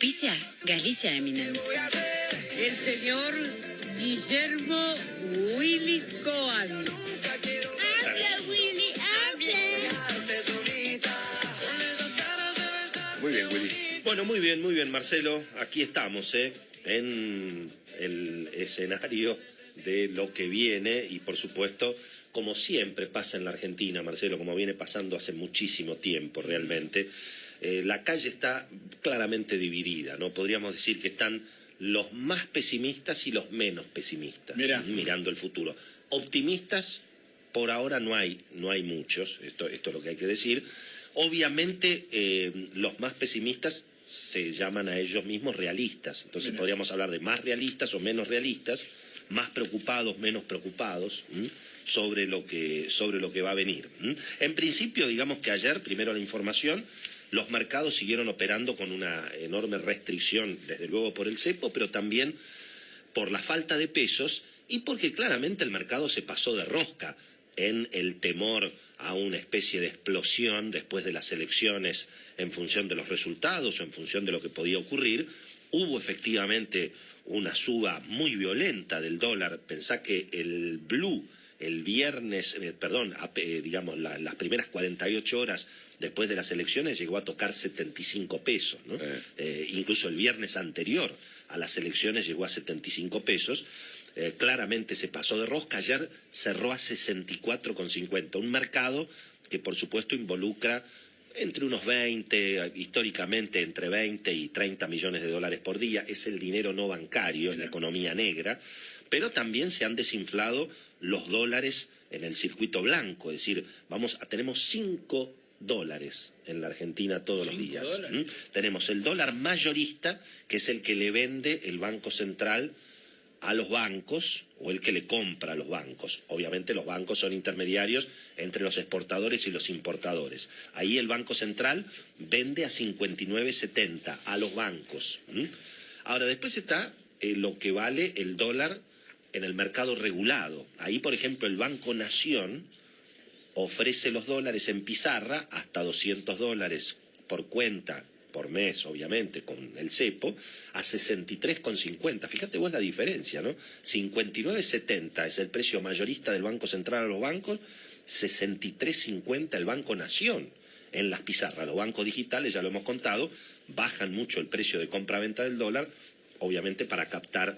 Auspicia Galicia Eminente. El señor Guillermo Willy Cohen. Habla, Willy, habla. Muy bien, Willy. Bueno, muy bien, Marcelo. Aquí estamos, en el escenario de lo que viene y, por supuesto, como siempre pasa en la Argentina, Marcelo, como viene pasando hace muchísimo tiempo realmente, la calle está claramente dividida, ¿no? Podríamos decir que están los más pesimistas y los menos pesimistas, mirando el futuro. Optimistas, por ahora no hay muchos, esto es lo que hay que decir. Obviamente, los más pesimistas se llaman a ellos mismos realistas, entonces podríamos hablar de más realistas o menos realistas, más preocupados, menos preocupados, sobre lo que va a venir. En principio, digamos que ayer, primero la información, los mercados siguieron operando con una enorme restricción, desde luego por el cepo, pero también por la falta de pesos y porque claramente el mercado se pasó de rosca en el temor a una especie de explosión después de las elecciones en función de los resultados o en función de lo que podía ocurrir. Hubo efectivamente una suba muy violenta del dólar. Pensá que el blue el viernes, digamos, las primeras 48 horas después de las elecciones llegó a tocar 75 pesos, ¿no? Incluso el viernes anterior a las elecciones llegó a 75 pesos. Claramente se pasó de rosca. Ayer cerró a 64,50. Un mercado que, por supuesto, involucra entre unos 20, históricamente entre 20 y 30 millones de dólares por día. Es el dinero no bancario, en la economía negra. Pero también se han desinflado los dólares en el circuito blanco. Es decir, tenemos 5 dólares en la Argentina todos los días. Tenemos el dólar mayorista, que es el que le vende el Banco Central a los bancos o el que le compra a los bancos. Obviamente los bancos son intermediarios entre los exportadores y los importadores. Ahí el Banco Central vende a 59,70 a los bancos. Ahora, después está lo que vale el dólar en el mercado regulado. Ahí, por ejemplo, el Banco Nación ofrece los dólares en pizarra hasta 200 dólares por cuenta, por mes, obviamente, con el cepo, a 63,50. Fíjate vos la diferencia, ¿no? 59,70 es el precio mayorista del Banco Central a los bancos, 63,50 el Banco Nación en las pizarras. Los bancos digitales, ya lo hemos contado, bajan mucho el precio de compra-venta del dólar, obviamente para captar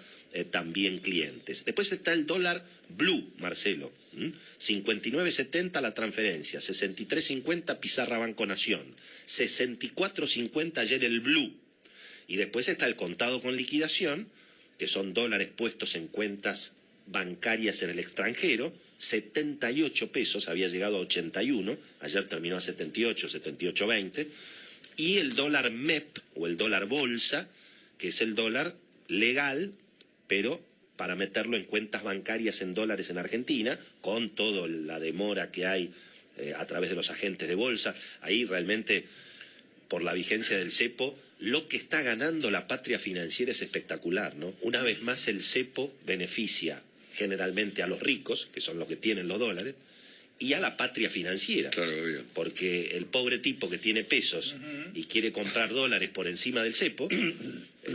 también clientes. Después está el dólar blue, Marcelo. 59,70 la transferencia, 63,50 pizarra Banco Nación, 64,50 ayer el blue. Y después está el contado con liquidación, que son dólares puestos en cuentas bancarias en el extranjero, 78 pesos, había llegado a 81, ayer terminó a 78, 78,20. Y el dólar MEP o el dólar bolsa, que es el dólar legal, pero para meterlo en cuentas bancarias en dólares en Argentina, con toda la demora que hay a través de los agentes de bolsa. Ahí realmente, por la vigencia del cepo, lo que está ganando la patria financiera es espectacular, ¿no? Una vez más el cepo beneficia generalmente a los ricos, que son los que tienen los dólares, y a la patria financiera. Claro, obvio. Porque el pobre tipo que tiene pesos y quiere comprar dólares por encima del cepo,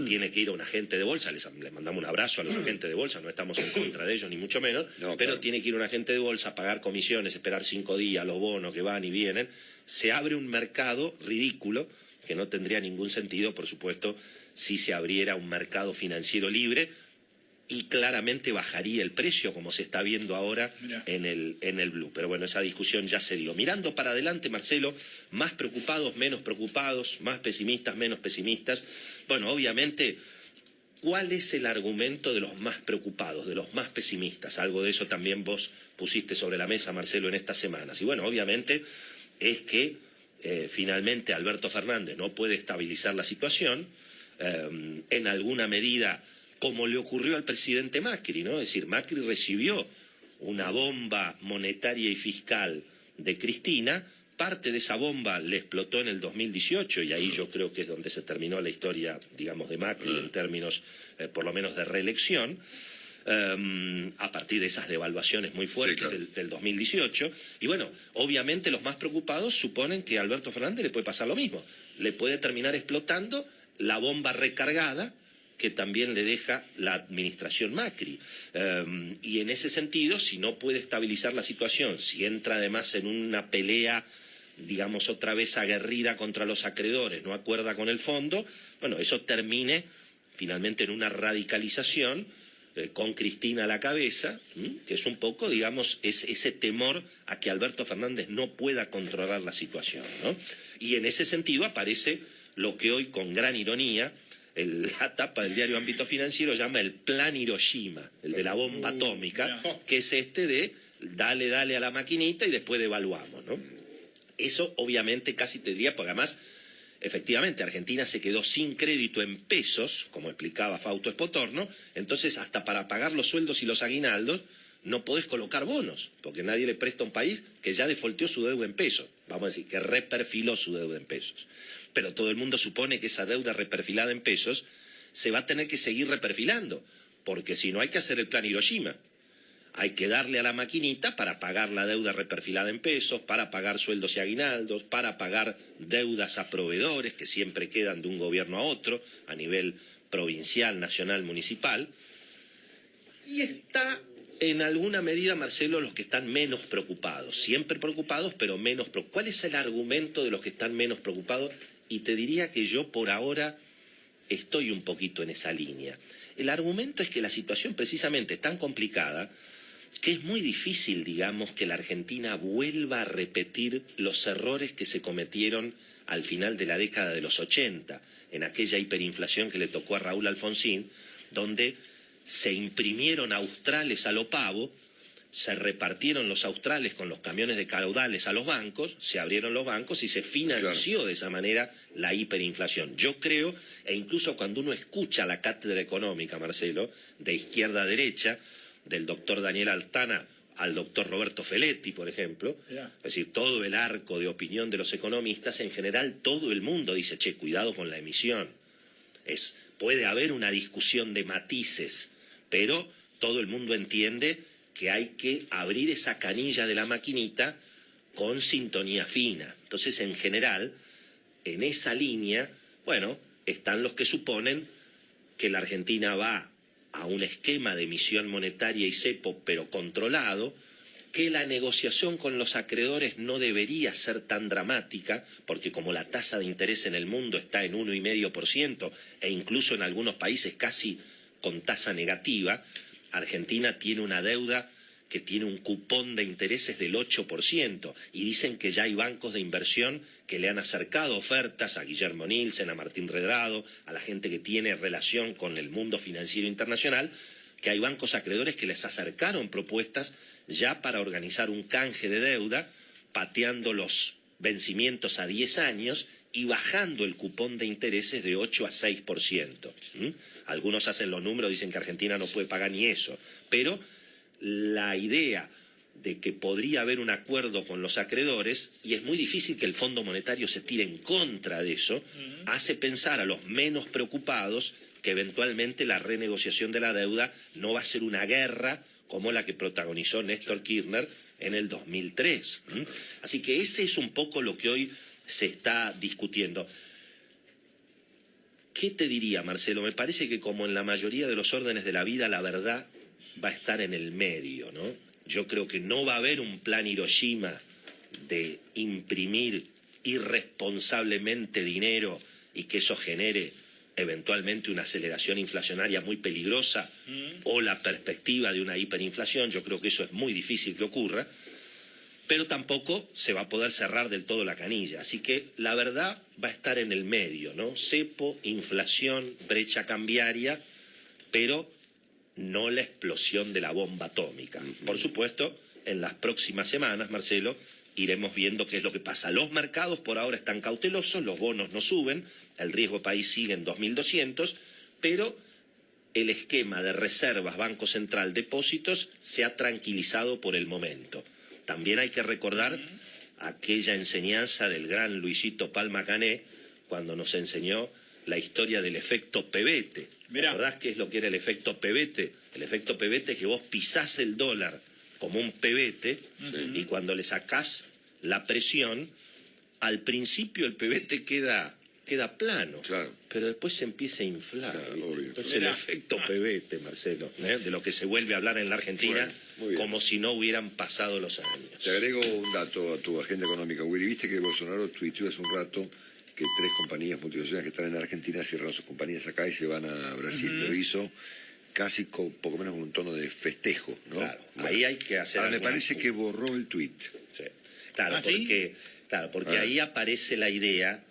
tiene que ir a un agente de bolsa. Les mandamos un abrazo a los agentes de bolsa, no estamos en contra de ellos, ni mucho menos, pero tiene que ir a un agente de bolsa, pagar comisiones, esperar 5 días, los bonos que van y vienen. Se abre un mercado ridículo que no tendría ningún sentido, por supuesto, si se abriera un mercado financiero libre, y claramente bajaría el precio, como se está viendo ahora en el blue. Pero bueno, esa discusión ya se dio. Mirando para adelante, Marcelo, más preocupados, menos preocupados, más pesimistas, menos pesimistas. Bueno, obviamente, ¿cuál es el argumento de los más preocupados, de los más pesimistas? Algo de eso también vos pusiste sobre la mesa, Marcelo, en estas semanas. Y bueno, obviamente es que finalmente Alberto Fernández no puede estabilizar la situación, en alguna medida, como le ocurrió al presidente Macri, ¿no? Es decir, Macri recibió una bomba monetaria y fiscal de Cristina, parte de esa bomba le explotó en el 2018 y ahí yo creo que es donde se terminó la historia, digamos, de Macri en términos, por lo menos, de reelección, a partir de esas devaluaciones muy fuertes del 2018. Y bueno, obviamente los más preocupados suponen que a Alberto Fernández le puede pasar lo mismo, le puede terminar explotando la bomba recargada que también le deja la administración Macri. Y en ese sentido, si no puede estabilizar la situación, si entra además en una pelea, digamos, otra vez aguerrida contra los acreedores, no acuerda con el fondo, bueno, eso termine finalmente en una radicalización con Cristina a la cabeza, que es un poco, digamos, ese temor a que Alberto Fernández no pueda controlar la situación, ¿no? Y en ese sentido aparece lo que hoy, con gran ironía, la tapa del diario Ámbito Financiero llama el Plan Hiroshima, el de la bomba atómica, que es este de dale a la maquinita y después devaluamos, ¿no? Eso obviamente casi te diría, porque además, efectivamente, Argentina se quedó sin crédito en pesos, como explicaba Fausto Espotorno, entonces hasta para pagar los sueldos y los aguinaldos no podés colocar bonos, porque nadie le presta a un país que ya defolteó su deuda en pesos, vamos a decir, que reperfiló su deuda en pesos. Pero todo el mundo supone que esa deuda reperfilada en pesos se va a tener que seguir reperfilando, porque si no hay que hacer el Plan Hiroshima. Hay que darle a la maquinita para pagar la deuda reperfilada en pesos, para pagar sueldos y aguinaldos, para pagar deudas a proveedores que siempre quedan de un gobierno a otro, a nivel provincial, nacional, municipal. Y está en alguna medida, Marcelo, los que están menos preocupados. Siempre preocupados, pero menos preocupados. ¿Cuál es el argumento de los que están menos preocupados? Y te diría que yo por ahora estoy un poquito en esa línea. El argumento es que la situación precisamente es tan complicada que es muy difícil, digamos, que la Argentina vuelva a repetir los errores que se cometieron al final de la década de los 80, en aquella hiperinflación que le tocó a Raúl Alfonsín, donde se imprimieron australes a lo pavo, se repartieron los australes con los camiones de caudales a los bancos, se abrieron los bancos y se financió de esa manera la hiperinflación. Yo creo, e incluso cuando uno escucha la cátedra económica, Marcelo, de izquierda a derecha, del doctor Daniel Altana al doctor Roberto Feletti, por ejemplo, es decir, todo el arco de opinión de los economistas, en general todo el mundo dice, che, cuidado con la emisión. Puede haber una discusión de matices, pero todo el mundo entiende que hay que abrir esa canilla de la maquinita con sintonía fina. Entonces, en general, en esa línea, bueno, están los que suponen que la Argentina va a un esquema de emisión monetaria y cepo, pero controlado, que la negociación con los acreedores no debería ser tan dramática, porque como la tasa de interés en el mundo está en 1,5%, e incluso en algunos países casi con tasa negativa, Argentina tiene una deuda que tiene un cupón de intereses del 8%, y dicen que ya hay bancos de inversión que le han acercado ofertas a Guillermo Nielsen, a Martín Redrado, a la gente que tiene relación con el mundo financiero internacional, que hay bancos acreedores que les acercaron propuestas ya para organizar un canje de deuda, pateando los vencimientos a 10 años y bajando el cupón de intereses de 8 a 6%. Algunos hacen los números, dicen que Argentina no puede pagar ni eso, pero la idea de que podría haber un acuerdo con los acreedores, y es muy difícil que el Fondo Monetario se tire en contra de eso, hace pensar a los menos preocupados que eventualmente la renegociación de la deuda no va a ser una guerra como la que protagonizó Néstor Kirchner en el 2003. Así que ese es un poco lo que hoy se está discutiendo. ¿Qué te diría, Marcelo? Me parece que como en la mayoría de los órdenes de la vida, la verdad va a estar en el medio, ¿no? Yo creo que no va a haber un plan Hiroshima de imprimir irresponsablemente dinero y que eso genere eventualmente una aceleración inflacionaria muy peligrosa o la perspectiva de una hiperinflación. Yo creo que eso es muy difícil que ocurra, pero tampoco se va a poder cerrar del todo la canilla. Así que la verdad va a estar en el medio, ¿no? Cepo, inflación, brecha cambiaria, pero no la explosión de la bomba atómica. Por supuesto, en las próximas semanas, Marcelo, iremos viendo qué es lo que pasa. Los mercados por ahora están cautelosos, los bonos no suben, el riesgo país sigue en 2.200, pero el esquema de reservas, Banco Central, depósitos, se ha tranquilizado por el momento. También hay que recordar aquella enseñanza del gran Luisito Palma Cané, cuando nos enseñó la historia del efecto pebete. ¿Verdad qué es lo que era el efecto pebete? El efecto pebete es que vos pisás el dólar como un pebete y cuando le sacás la presión, al principio el pebete queda queda plano. Claro. Pero después se empieza a inflar. Claro, ¿viste? obvio. Entonces el efecto pebete, Marcelo, de lo que se vuelve a hablar en la Argentina, Bueno, muy bien. como si no hubieran pasado los años. Te agrego un dato a tu agenda económica, Willy. Viste que Bolsonaro tuiteó hace un rato que 3 compañías multinacionales que están en Argentina cierran sus compañías acá y se van a Brasil. Lo hizo casi poco menos con un tono de festejo, ¿no? Claro, ahí hay que hacer. Ahora me alguna parece cosa. que borró el tuit. Sí. Claro, ¿Ah, sí? porque ahí aparece la idea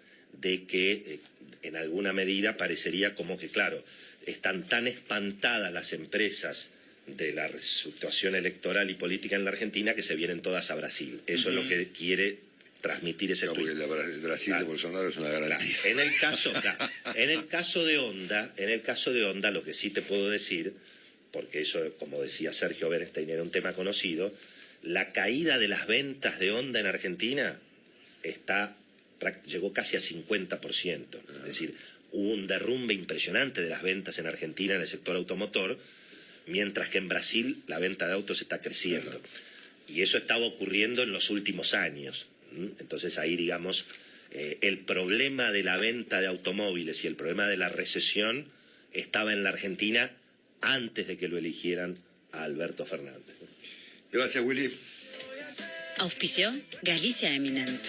de que en alguna medida parecería como que, claro, están tan espantadas las empresas de la situación electoral y política en la Argentina que se vienen todas a Brasil. Eso es lo que quiere transmitir ese Porque tuit. el Brasil de Bolsonaro es una garantía. Claro. En el caso de Honda, lo que sí te puedo decir, porque eso, como decía Sergio Bernstein, era un tema conocido, la caída de las ventas de Honda en Argentina llegó casi a 50%. Es decir, hubo un derrumbe impresionante de las ventas en Argentina en el sector automotor, mientras que en Brasil la venta de autos está creciendo. Y eso estaba ocurriendo en los últimos años. Entonces ahí, digamos, el problema de la venta de automóviles y el problema de la recesión estaba en la Argentina antes de que lo eligieran a Alberto Fernández. Gracias, Willy. Auspició Galicia Eminent.